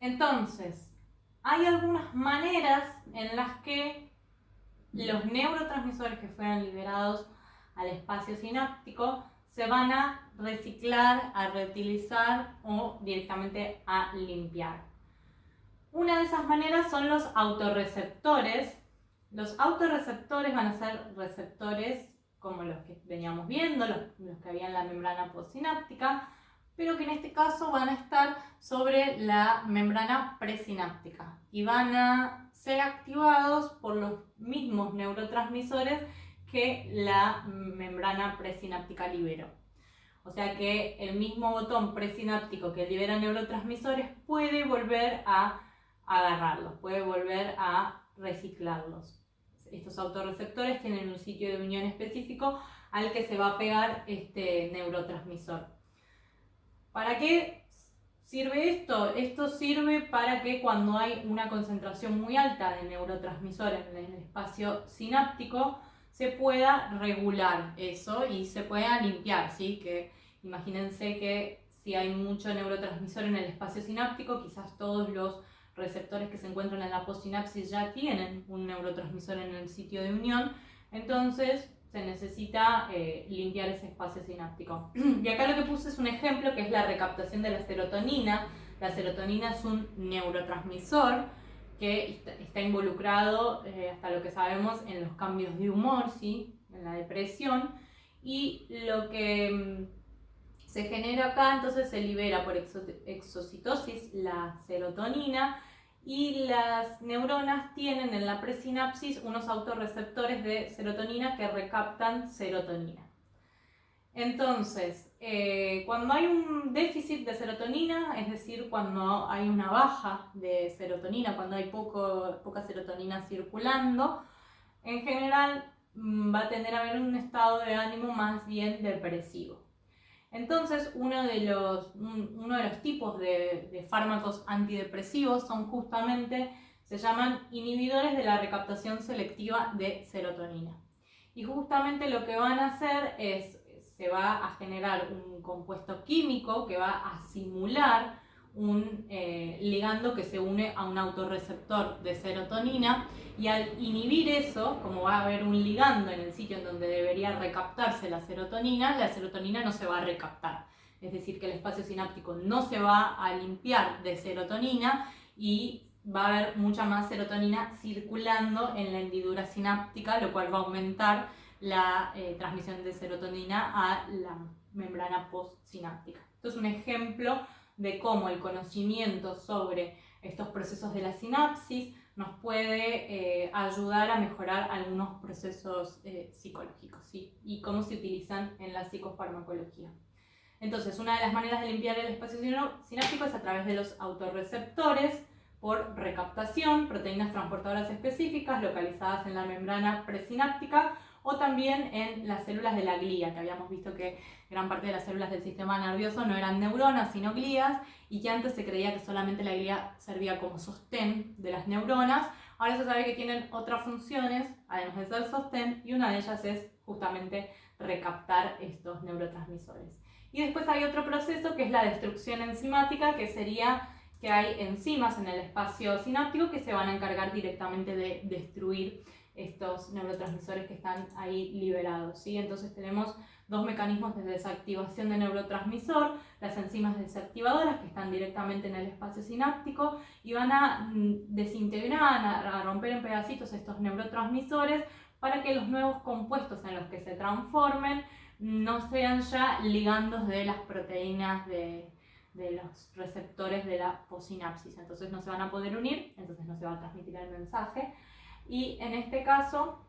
Entonces, hay algunas maneras en las que los neurotransmisores que fueran liberados al espacio sináptico se van a reciclar, a reutilizar o directamente a limpiar. Una de esas maneras son los autorreceptores. Los autorreceptores van a ser receptores como los que veníamos viendo, los que había en la membrana postsináptica, pero que en este caso van a estar sobre la membrana presináptica y van a ser activados por los mismos neurotransmisores que la membrana presináptica liberó. O sea que el mismo botón presináptico que libera neurotransmisores puede volver a agarrarlos, puede volver a reciclarlos. Estos autorreceptores tienen un sitio de unión específico al que se va a pegar este neurotransmisor. ¿Para qué sirve esto? Esto sirve para que cuando hay una concentración muy alta de neurotransmisores en el espacio sináptico se pueda regular eso y se pueda limpiar, ¿sí? Que imagínense que si hay mucho neurotransmisor en el espacio sináptico, quizás todos los receptores que se encuentran en la postsinapsis ya tienen un neurotransmisor en el sitio de unión, entonces se necesita limpiar ese espacio sináptico. Y acá lo que puse es un ejemplo que es la recaptación de la serotonina. La serotonina es un neurotransmisor que está involucrado, hasta lo que sabemos, en los cambios de humor, ¿sí? En la depresión. Y lo que se genera acá, entonces se libera por exocitosis la serotonina y las neuronas tienen en la presinapsis unos autorreceptores de serotonina que recaptan serotonina. Entonces, cuando hay un déficit de serotonina, es decir, cuando hay una baja de serotonina, cuando hay poca serotonina circulando, en general va a tender a haber un estado de ánimo más bien depresivo. Entonces, uno de los tipos de fármacos antidepresivos son justamente, se llaman inhibidores de la recaptación selectiva de serotonina. Y justamente lo que van a hacer es, se va a generar un compuesto químico que va a simular un ligando que se une a un autorreceptor de serotonina, y al inhibir eso, como va a haber un ligando en el sitio en donde debería recaptarse la serotonina no se va a recaptar. Es decir, que el espacio sináptico no se va a limpiar de serotonina y va a haber mucha más serotonina circulando en la hendidura sináptica, lo cual va a aumentar la transmisión de serotonina a la membrana postsináptica. Esto es un ejemplo de cómo el conocimiento sobre estos procesos de la sinapsis nos puede ayudar a mejorar algunos procesos psicológicos, ¿sí? Y cómo se utilizan en la psicofarmacología. Entonces, una de las maneras de limpiar el espacio sináptico es a través de los autorreceptores por recaptación, proteínas transportadoras específicas localizadas en la membrana presináptica, o también en las células de la glía, que habíamos visto que gran parte de las células del sistema nervioso no eran neuronas, sino glías, y que antes se creía que solamente la glía servía como sostén de las neuronas. Ahora se sabe que tienen otras funciones, además de ser sostén, y una de ellas es justamente recaptar estos neurotransmisores. Y después hay otro proceso que es la destrucción enzimática, que sería que hay enzimas en el espacio sináptico que se van a encargar directamente de destruir estos neurotransmisores que están ahí liberados, ¿sí? Entonces tenemos dos mecanismos de desactivación de neurotransmisor, las enzimas desactivadoras que están directamente en el espacio sináptico y van a desintegrar, a romper en pedacitos estos neurotransmisores para que los nuevos compuestos en los que se transformen no sean ya ligandos de las proteínas de los receptores de la possinapsis. Entonces no se van a poder unir, entonces no se va a transmitir el mensaje. Y en este caso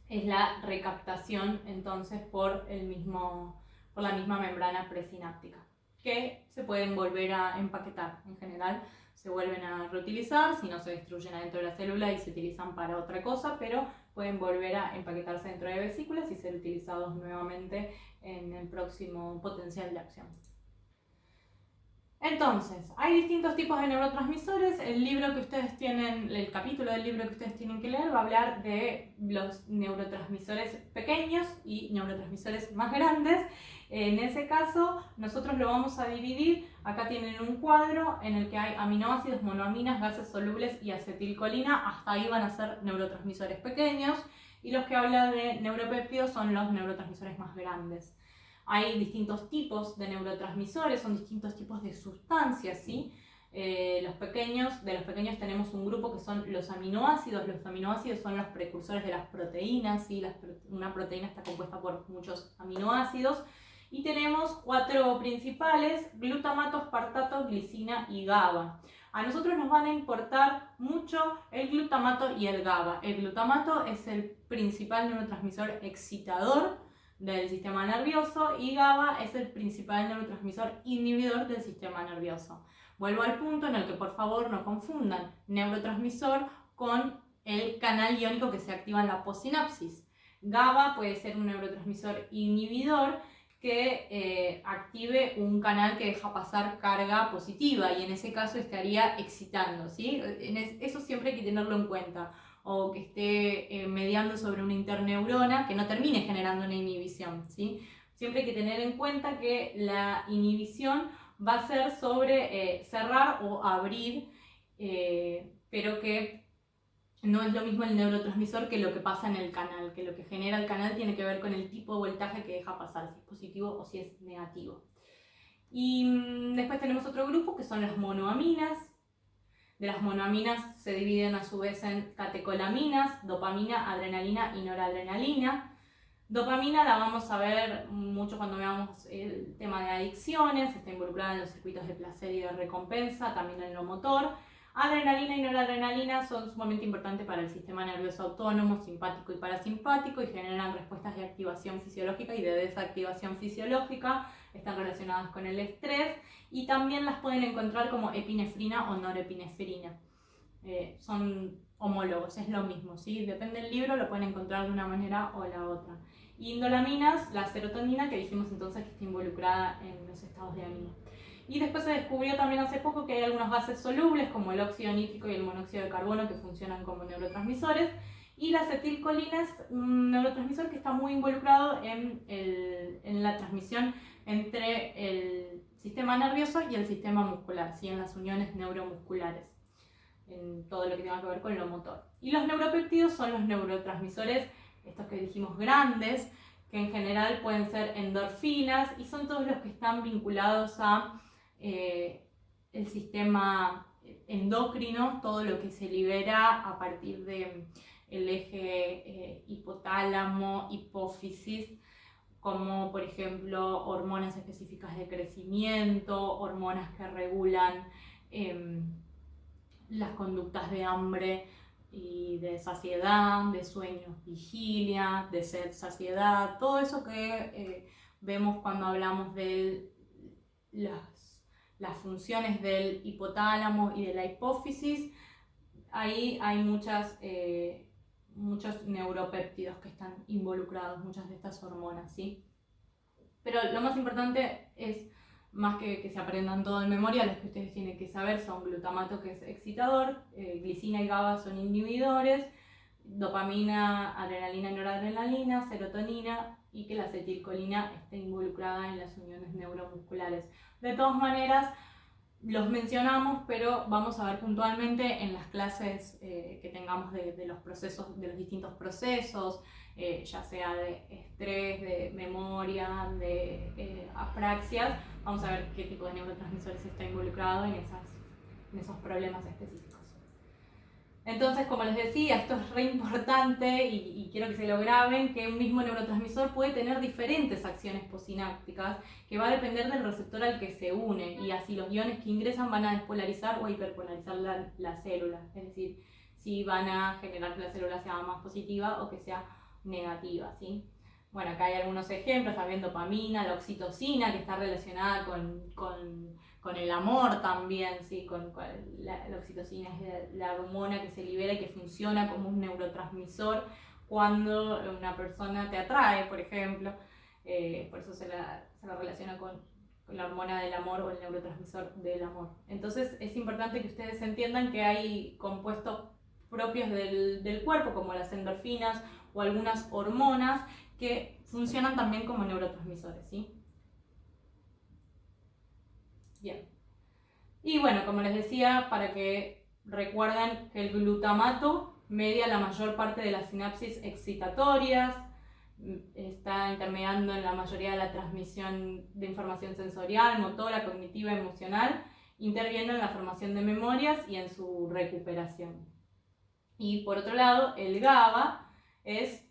es la recaptación entonces por la misma membrana presináptica, que se pueden volver a empaquetar. En general se vuelven a reutilizar si no se destruyen adentro de la célula y se utilizan para otra cosa, pero pueden volver a empaquetarse dentro de vesículas y ser utilizados nuevamente en el próximo potencial de acción. Entonces, hay distintos tipos de neurotransmisores. El libro que ustedes tienen, el capítulo del libro que ustedes tienen que leer va a hablar de los neurotransmisores pequeños y neurotransmisores más grandes. En ese caso, nosotros lo vamos a dividir. Acá tienen un cuadro en el que hay aminoácidos, monoaminas, gases solubles y acetilcolina. Hasta ahí van a ser neurotransmisores pequeños. Y los que hablan de neuropéptidos son los neurotransmisores más grandes. Hay distintos tipos de neurotransmisores, son distintos tipos de sustancias, ¿sí? De los pequeños tenemos un grupo que son los aminoácidos. Los aminoácidos son los precursores de las proteínas, ¿sí? Una proteína está compuesta por muchos aminoácidos. Y tenemos 4 principales: glutamato, aspartato, glicina y GABA. A nosotros nos van a importar mucho el glutamato y el GABA. El glutamato es el principal neurotransmisor excitador del sistema nervioso y GABA es el principal neurotransmisor inhibidor del sistema nervioso. Vuelvo al punto en el que por favor no confundan neurotransmisor con el canal iónico que se activa en la postsinapsis. GABA puede ser un neurotransmisor inhibidor que active un canal que deja pasar carga positiva y en ese caso estaría excitando, ¿sí? Eso siempre hay que tenerlo en cuenta. O que esté mediando sobre una interneurona que no termine generando una inhibición, ¿sí? Siempre hay que tener en cuenta que la inhibición va a ser sobre cerrar o abrir, pero que no es lo mismo el neurotransmisor que lo que pasa en el canal, que lo que genera el canal tiene que ver con el tipo de voltaje que deja pasar, si es positivo o si es negativo. Y después tenemos otro grupo que son las monoaminas. De las monoaminas se dividen a su vez en catecolaminas, dopamina, adrenalina y noradrenalina. Dopamina la vamos a ver mucho cuando veamos el tema de adicciones, está involucrada en los circuitos de placer y de recompensa, también en lo motor. Adrenalina y noradrenalina son sumamente importantes para el sistema nervioso autónomo, simpático y parasimpático y generan respuestas de activación fisiológica y de desactivación fisiológica, están relacionadas con el estrés y también las pueden encontrar como epinefrina o norepinefrina. Son homólogos, es lo mismo, ¿sí? Depende del libro, lo pueden encontrar de una manera o la otra. Y indolaminas, la serotonina, que dijimos entonces que está involucrada en los estados de ánimo. Y después se descubrió también hace poco que hay algunos gases solubles como el óxido nítrico y el monóxido de carbono que funcionan como neurotransmisores. Y la acetilcolina es un neurotransmisor que está muy involucrado en la transmisión entre el sistema nervioso y el sistema muscular, ¿sí? En las uniones neuromusculares, en todo lo que tenga que ver con lo motor. Y los neuropéptidos son los neurotransmisores, estos que dijimos grandes, que en general pueden ser endorfinas y son todos los que están vinculados a el sistema endocrino, todo lo que se libera a partir del eje hipotálamo, hipófisis, como por ejemplo hormonas específicas de crecimiento, hormonas que regulan las conductas de hambre y de saciedad, de sueño, vigilia, de sed, saciedad, todo eso que vemos cuando hablamos de las funciones del hipotálamo y de la hipófisis. Ahí hay muchos neuropéptidos que están involucrados, muchas de estas hormonas, ¿sí? Pero lo más importante es, más que se aprendan todo en memoria, los que ustedes tienen que saber son glutamato, que es excitador, glicina y GABA son inhibidores, dopamina, adrenalina y noradrenalina, serotonina, y que la acetilcolina esté involucrada en las uniones neuromusculares. De todas maneras, los mencionamos, pero vamos a ver puntualmente en las clases que tengamos de los procesos, de los distintos procesos, ya sea de estrés, de memoria, de apraxias. Vamos a ver qué tipo de neurotransmisores está involucrado en esos problemas específicos. Entonces, como les decía, esto es re importante y quiero que se lo graben, que un mismo neurotransmisor puede tener diferentes acciones posinápticas que va a depender del receptor al que se une y así los iones que ingresan van a despolarizar o hiperpolarizar la célula, es decir, si van a generar que la célula sea más positiva o que sea negativa, ¿sí? Bueno, acá hay algunos ejemplos, también dopamina, la oxitocina, que está relacionada con el amor también, ¿sí? La oxitocina es la hormona que se libera y que funciona como un neurotransmisor cuando una persona te atrae, por ejemplo, por eso se la relaciona con la hormona del amor o el neurotransmisor del amor. Entonces es importante que ustedes entiendan que hay compuestos propios del cuerpo, como las endorfinas o algunas hormonas, que funcionan también como neurotransmisores, ¿sí? Bien. Y bueno, como les decía, para que recuerden que el glutamato media la mayor parte de las sinapsis excitatorias, está intermediando en la mayoría de la transmisión de información sensorial, motora, cognitiva, emocional, interviene en la formación de memorias y en su recuperación. Y por otro lado, el GABA es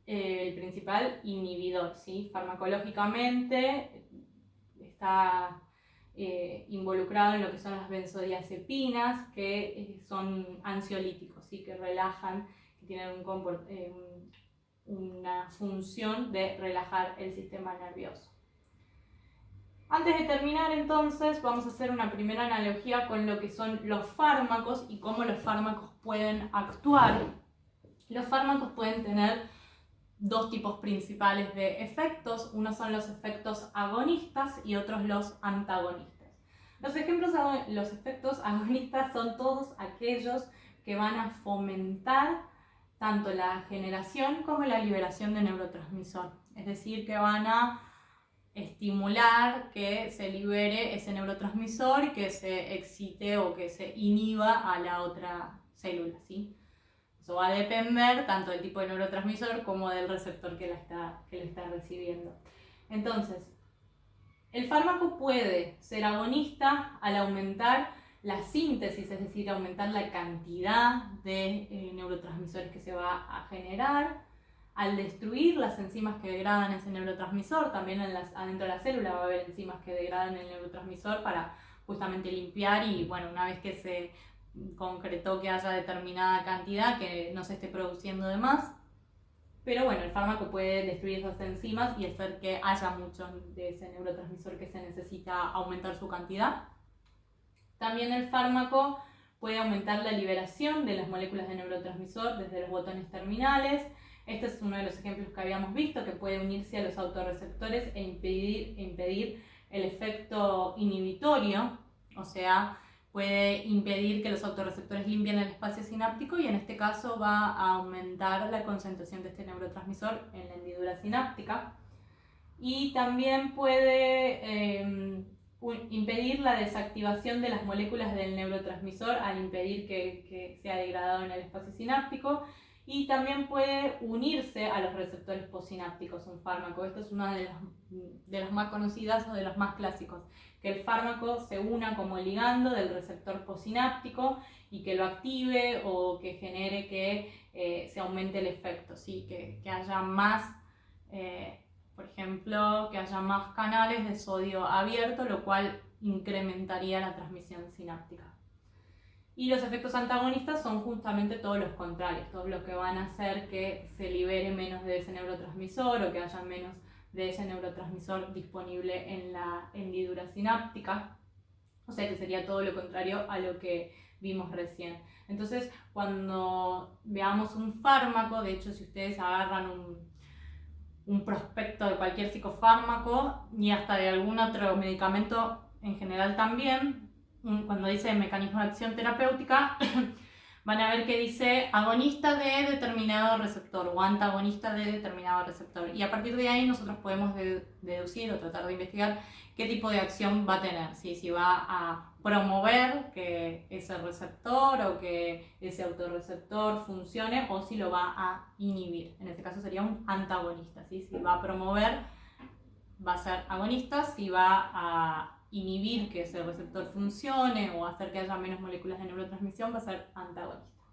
el principal inhibidor, ¿sí? Farmacológicamente está involucrado en lo que son las benzodiazepinas, que son ansiolíticos, ¿sí? Que relajan, que tienen una función de relajar el sistema nervioso. Antes de terminar, entonces, vamos a hacer una primera analogía con lo que son los fármacos y cómo los fármacos pueden actuar. Los fármacos pueden tener dos tipos principales de efectos. Unos son los efectos agonistas y otros los antagonistas. Los efectos agonistas son todos aquellos que van a fomentar tanto la generación como la liberación de neurotransmisor. Es decir, que van a estimular que se libere ese neurotransmisor y que se excite o que se inhiba a la otra célula, ¿sí? Eso va a depender tanto del tipo de neurotransmisor como del receptor que lo está recibiendo. Entonces, el fármaco puede ser agonista al aumentar la síntesis, es decir, aumentar la cantidad de neurotransmisores que se va a generar. Al destruir las enzimas que degradan ese neurotransmisor, también adentro de la célula va a haber enzimas que degradan el neurotransmisor para justamente limpiar y, bueno, una vez que se concretó que haya determinada cantidad, que no se esté produciendo de más. Pero bueno, el fármaco puede destruir esas enzimas y hacer que haya mucho de ese neurotransmisor que se necesita aumentar su cantidad. También el fármaco puede aumentar la liberación de las moléculas de neurotransmisor desde los botones terminales. Este es uno de los ejemplos que habíamos visto, que puede unirse a los autorreceptores e impedir el efecto inhibitorio, o sea, puede impedir que los autorreceptores limpien el espacio sináptico y en este caso va a aumentar la concentración de este neurotransmisor en la hendidura sináptica. Y también puede impedir la desactivación de las moléculas del neurotransmisor al impedir que sea degradado en el espacio sináptico. Y también puede unirse a los receptores postsinápticos un fármaco. Esto es una de las más conocidas o de los más clásicos, que el fármaco se una como ligando del receptor postsináptico y que lo active o que genere que se aumente el efecto, ¿sí? Que haya más, por ejemplo, que haya más canales de sodio abierto, lo cual incrementaría la transmisión sináptica. Y los efectos antagonistas son justamente todos los contrarios, todos los que van a hacer que se libere menos de ese neurotransmisor o que haya menos de ese neurotransmisor disponible en la hendidura sináptica. O sea que sería todo lo contrario a lo que vimos recién. Entonces, cuando veamos un fármaco, de hecho, si ustedes agarran un prospecto de cualquier psicofármaco y hasta de algún otro medicamento en general también, cuando dice mecanismo de acción terapéutica, van a ver que dice agonista de determinado receptor o antagonista de determinado receptor. Y a partir de ahí nosotros podemos deducir o tratar de investigar qué tipo de acción va a tener. ¿Sí? Si va a promover que ese receptor o que ese autorreceptor funcione o si lo va a inhibir. En este caso sería un antagonista. ¿Sí? Si va a promover, va a ser agonista. Si va a inhibir que ese receptor funcione o hacer que haya menos moléculas de neurotransmisión, va a ser antagonista.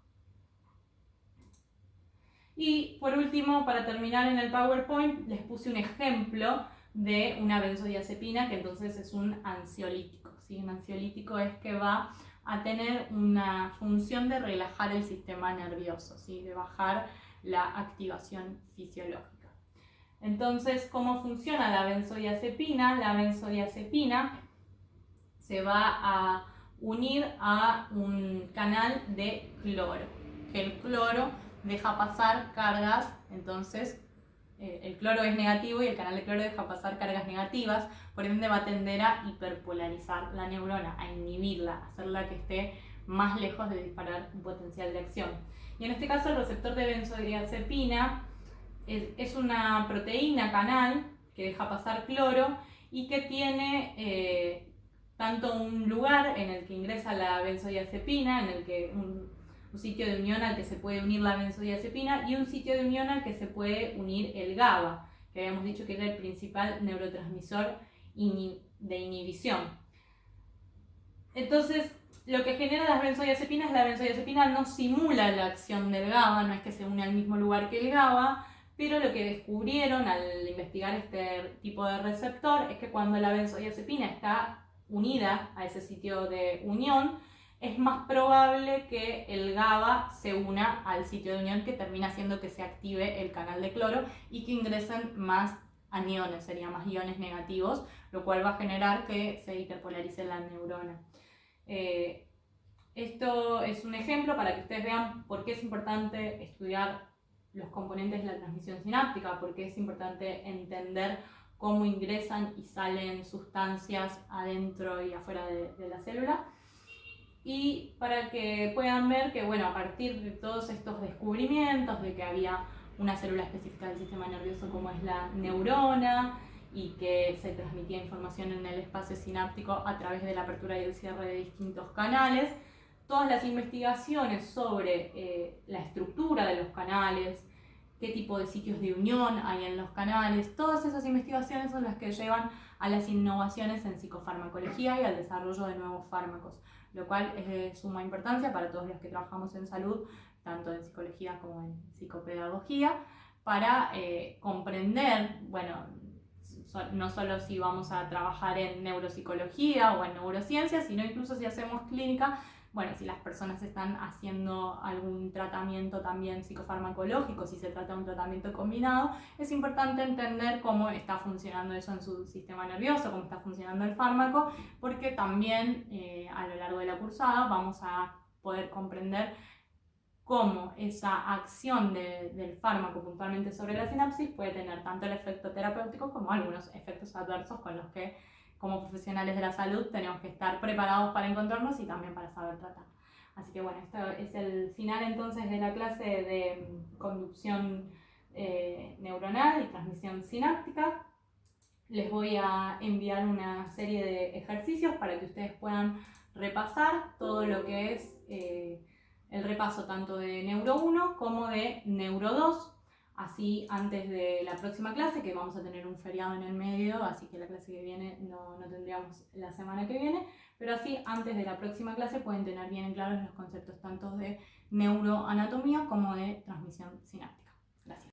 Y por último, para terminar en el PowerPoint, les puse un ejemplo de una benzodiazepina que entonces es un ansiolítico, ¿sí? Un ansiolítico es que va a tener una función de relajar el sistema nervioso, ¿sí? De bajar la activación fisiológica. Entonces, ¿cómo funciona la benzodiazepina? La benzodiazepina se va a unir a un canal de cloro, que el cloro deja pasar cargas entonces el cloro es negativo y el canal de cloro deja pasar cargas negativas, por ende va a tender a hiperpolarizar la neurona, a inhibirla, a hacerla que esté más lejos de disparar un potencial de acción. Y en este caso el receptor de benzodiazepina es una proteína canal que deja pasar cloro y que tiene tanto un lugar en el que ingresa la benzodiazepina, en el que un sitio de unión al que se puede unir la benzodiazepina y un sitio de unión al que se puede unir el GABA, que habíamos dicho que era el principal neurotransmisor de inhibición. Entonces, lo que genera las benzodiazepinas, la benzodiazepina no simula la acción del GABA, no es que se une al mismo lugar que el GABA, pero lo que descubrieron al investigar este tipo de receptor es que cuando la benzodiazepina está unida a ese sitio de unión, es más probable que el GABA se una al sitio de unión, que termina haciendo que se active el canal de cloro y que ingresen más aniones, serían más iones negativos, lo cual va a generar que se hiperpolarice la neurona. Esto es un ejemplo para que ustedes vean por qué es importante estudiar los componentes de la transmisión sináptica, por qué es importante entender cómo ingresan y salen sustancias adentro y afuera de la célula. Y para que puedan ver que, bueno, a partir de todos estos descubrimientos de que había una célula específica del sistema nervioso como es la neurona y que se transmitía información en el espacio sináptico a través de la apertura y el cierre de distintos canales, todas las investigaciones sobre la estructura de los canales, qué tipo de sitios de unión hay en los canales, todas esas investigaciones son las que llevan a las innovaciones en psicofarmacología y al desarrollo de nuevos fármacos, lo cual es de suma importancia para todos los que trabajamos en salud, tanto en psicología como en psicopedagogía, para comprender, bueno, no solo si vamos a trabajar en neuropsicología o en neurociencia, sino incluso si hacemos clínica, bueno, si las personas están haciendo algún tratamiento también psicofarmacológico, si se trata de un tratamiento combinado, es importante entender cómo está funcionando eso en su sistema nervioso, cómo está funcionando el fármaco, porque también a lo largo de la cursada vamos a poder comprender cómo esa acción del fármaco puntualmente sobre la sinapsis puede tener tanto el efecto terapéutico como algunos efectos adversos con los que como profesionales de la salud tenemos que estar preparados para encontrarnos y también para saber tratar. Así que bueno, esto es el final entonces de la clase de conducción neuronal y transmisión sináptica. Les voy a enviar una serie de ejercicios para que ustedes puedan repasar todo lo que es el repaso tanto de Neuro 1 como de Neuro 2. Así antes de la próxima clase, que vamos a tener un feriado en el medio, así que la clase que viene no tendríamos la semana que viene, pero así antes de la próxima clase pueden tener bien claros los conceptos tanto de neuroanatomía como de transmisión sináptica. Gracias.